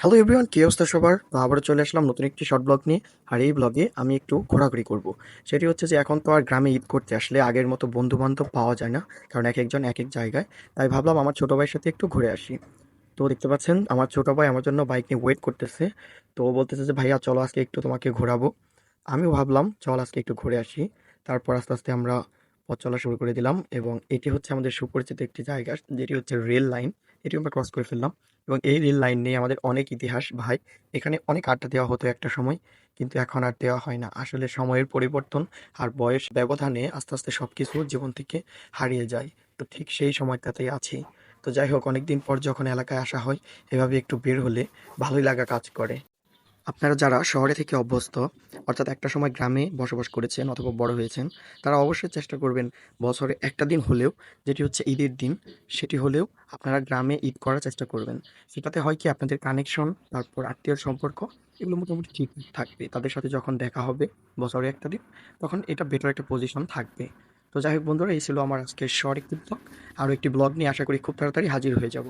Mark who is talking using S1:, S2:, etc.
S1: Hello everyone, কি অবস্থা সবার? তো আবারও চলে আসলাম নতুন একটি শর্ট ব্লগ নিয়ে। আর এই ব্লগে আমি একটু ঘোরাঘুরি করব। সেটি হচ্ছে যে এখন তো আর গ্রামে ঈদ করতে আসলে আগের মতো বন্ধু বান্ধব পাওয়া যায় না, কারণ এক একজন এক এক জায়গায়। তাই ভাবলাম আমার ছোটো ভাইয়ের সাথে একটু ঘুরে আসি। তো দেখতে পাচ্ছেন আমার ছোটো ভাই আমার জন্য বাইক নিয়ে ওয়েট করতেছে। তো ও বলতেছে যে ভাইয়া চলো আজকে একটু তোমাকে ঘোরাবো। আমিও ভাবলাম চল আজকে একটু ঘুরে আসি। তারপর আস্তে আস্তে আমরা পথ চলা শুরু করে দিলাম, এবং এটি হচ্ছে আমাদের সুপরিচিত একটি জায়গা, যেটি হচ্ছে রেল লাইন। এটি আমরা ক্রস করে ফেললাম, এবং এই রেল লাইন নিয়ে আমাদের অনেক ইতিহাস ভাই। এখানে অনেক আড্ডা দেওয়া হতো একটা সময়, কিন্তু এখন আর দেওয়া হয় না। আসলে সময়ের পরিবর্তন আর বয়স ব্যবধানে আস্তে আস্তে সব কিছু জীবন থেকে হারিয়ে যায়। তো ঠিক সেই সময়টাতেই আছি। তো যাই হোক, অনেকদিন পর যখন এলাকায় আসা হয়, এভাবে একটু বের হলে ভালোই লাগা কাজ করে। আপনারা যারা শহরে থেকে অভ্যস্ত, অর্থাৎ একটা সময় গ্রামে বসবাস করেছেন অথবা বড় হয়েছেন, তারা অবশ্যই চেষ্টা করবেন বছরে একটা দিন হলেও, যেটি হচ্ছে ঈদের দিন, সেটি হলেও আপনারা গ্রামে ঈদ করার চেষ্টা করবেন। সেটাতে হয় কি, আপনাদের কানেকশন, তারপর আত্মীয়র সম্পর্ক, এগুলো মোটামুটি ঠিক থাকবে। তাদের সাথে যখন দেখা হবে বছরে একটা দিন, তখন এটা বেটার একটা পজিশন থাকবে। তো যাই হোক বন্ধুরা, এই ছিল আমার আজকের শর্ট একটি ব্লগ। আরও একটি ব্লগ নিয়ে আশা করি খুব তাড়াতাড়ি হাজির হয়ে যাব।